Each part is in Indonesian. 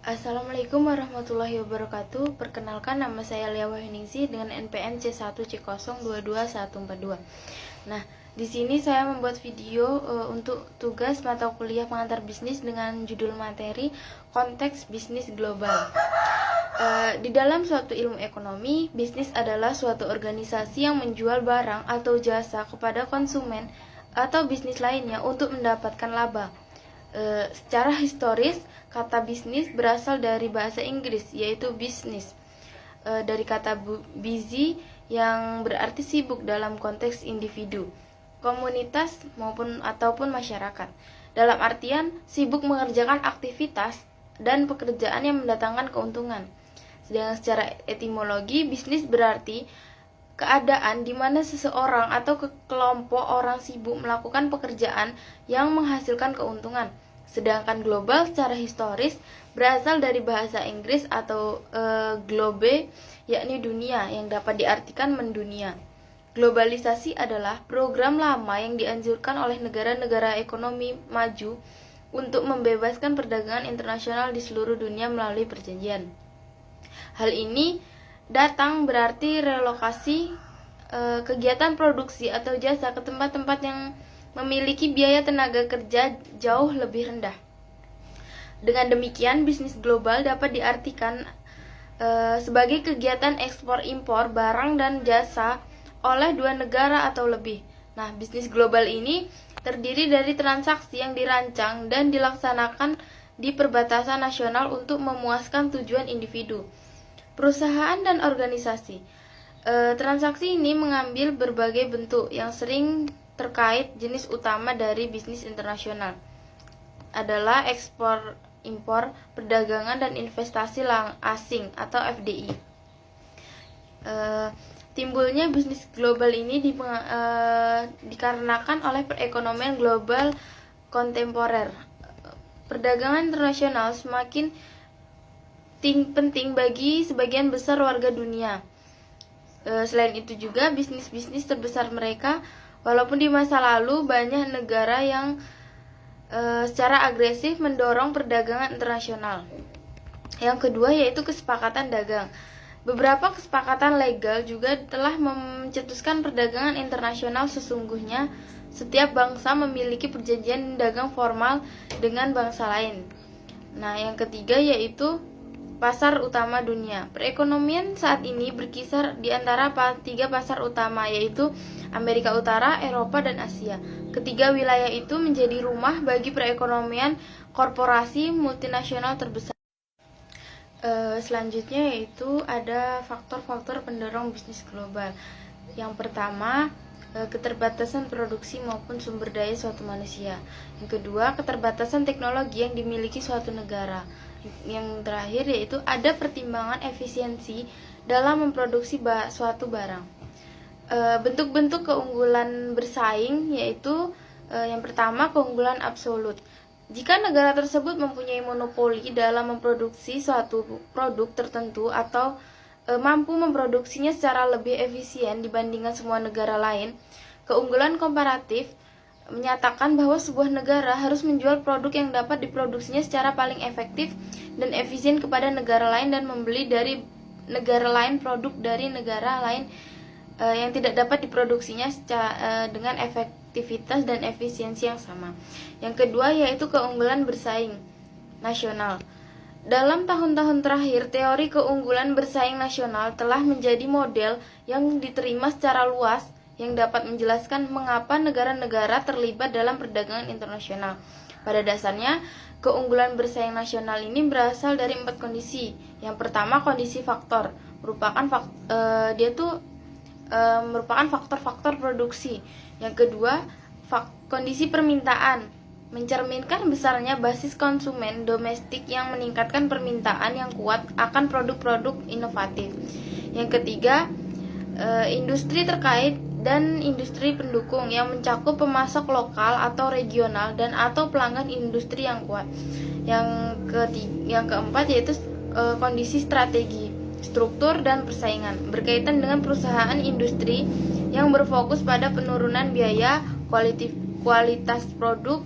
Assalamualaikum warahmatullahi wabarakatuh. Perkenalkan, nama saya Lia Wahyuningsi dengan NPM C1C022142. Nah, di sini saya membuat video untuk tugas mata kuliah pengantar bisnis dengan judul materi konteks bisnis global. Di dalam suatu ilmu ekonomi, bisnis adalah suatu organisasi yang menjual barang atau jasa kepada konsumen atau bisnis lainnya untuk mendapatkan laba. Secara historis, kata bisnis berasal dari bahasa Inggris, yaitu business, dari kata busy yang berarti sibuk dalam konteks individu, komunitas ataupun masyarakat. Dalam artian sibuk mengerjakan aktivitas dan pekerjaan yang mendatangkan keuntungan. Sedangkan secara etimologi, bisnis berarti keadaan di mana seseorang atau kelompok orang sibuk melakukan pekerjaan yang menghasilkan keuntungan. Sedangkan global secara historis berasal dari bahasa Inggris atau globe, yakni dunia, yang dapat diartikan mendunia. Globalisasi adalah program lama yang dianjurkan oleh negara-negara ekonomi maju untuk membebaskan perdagangan internasional di seluruh dunia melalui perjanjian. Hal ini datang berarti relokasi kegiatan produksi atau jasa ke tempat-tempat yang memiliki biaya tenaga kerja jauh lebih rendah. Dengan demikian, bisnis global dapat diartikan sebagai kegiatan ekspor-impor barang dan jasa oleh dua negara atau lebih. Nah, bisnis global ini terdiri dari transaksi yang dirancang dan dilaksanakan di perbatasan nasional untuk memuaskan tujuan individu, perusahaan, dan organisasi. Transaksi ini mengambil berbagai bentuk yang sering terkait. Jenis utama dari bisnis internasional adalah ekspor, impor, perdagangan, dan investasi asing atau FDI. Timbulnya bisnis global ini dikarenakan oleh perekonomian global kontemporer. Perdagangan internasional semakin penting bagi sebagian besar warga dunia. Selain itu juga bisnis-bisnis terbesar mereka, walaupun di masa lalu banyak negara yang secara agresif mendorong perdagangan internasional. Yang kedua yaitu kesepakatan dagang. Beberapa kesepakatan legal juga telah mencetuskan perdagangan internasional. Sesungguhnya setiap bangsa memiliki perjanjian dagang formal dengan bangsa lain. Nah, yang ketiga yaitu pasar utama dunia. Perekonomian saat ini berkisar di antara tiga pasar utama, yaitu Amerika Utara, Eropa, dan Asia. Ketiga wilayah itu menjadi rumah bagi perekonomian korporasi multinasional terbesar. Selanjutnya yaitu ada faktor-faktor pendorong bisnis global. Yang pertama, keterbatasan produksi maupun sumber daya suatu manusia. Yang kedua, keterbatasan teknologi yang dimiliki suatu negara. Yang terakhir yaitu ada pertimbangan efisiensi dalam memproduksi suatu barang. Bentuk-bentuk keunggulan bersaing yaitu yang pertama, keunggulan absolut. Jika negara tersebut mempunyai monopoli dalam memproduksi suatu produk tertentu atau mampu memproduksinya secara lebih efisien dibandingkan semua negara lain, keunggulan komparatif menyatakan bahwa sebuah negara harus menjual produk yang dapat diproduksinya secara paling efektif dan efisien kepada negara lain dan membeli dari negara lain produk dari negara lain yang tidak dapat diproduksinya dengan efektivitas dan efisiensi yang sama. Yang kedua yaitu keunggulan bersaing nasional. Dalam tahun-tahun terakhir, teori keunggulan bersaing nasional telah menjadi model yang diterima secara luas yang dapat menjelaskan mengapa negara-negara terlibat dalam perdagangan internasional. Pada dasarnya, keunggulan bersaing nasional ini berasal dari 4 kondisi. Yang pertama, kondisi faktor, merupakan faktor-faktor produksi. Yang kedua, kondisi permintaan, mencerminkan besarnya basis konsumen domestik yang meningkatkan permintaan yang kuat akan produk-produk inovatif. Yang ketiga, industri terkait dan industri pendukung yang mencakup pemasok lokal atau regional dan atau pelanggan industri yang kuat. Yang keempat yaitu kondisi strategi, struktur dan persaingan, berkaitan dengan perusahaan industri yang berfokus pada penurunan biaya, kualitas produk,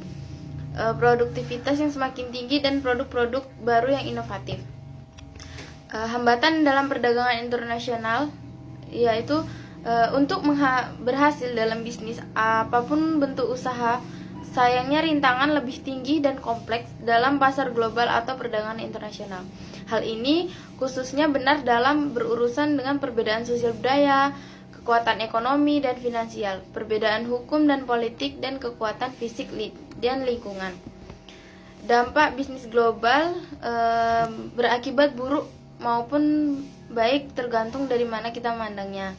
produktivitas yang semakin tinggi, dan produk-produk baru yang inovatif. Hambatan dalam perdagangan internasional yaitu untuk berhasil dalam bisnis apapun bentuk usaha, sayangnya rintangan lebih tinggi dan kompleks dalam pasar global atau perdagangan internasional. Hal ini khususnya benar dalam berurusan dengan perbedaan sosial budaya, kekuatan ekonomi dan finansial, perbedaan hukum dan politik, dan kekuatan fisik dan lingkungan. Dampak bisnis global berakibat buruk maupun baik tergantung dari mana kita memandangnya.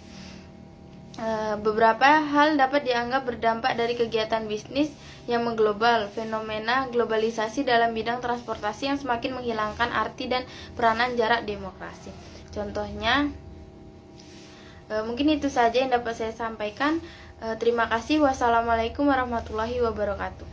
Beberapa hal dapat dianggap berdampak dari kegiatan bisnis yang mengglobal. Fenomena globalisasi dalam bidang transportasi yang semakin menghilangkan arti dan peranan jarak demokrasi. Contohnya, mungkin itu saja yang dapat saya sampaikan. Terima kasih. Wassalamualaikum warahmatullahi wabarakatuh.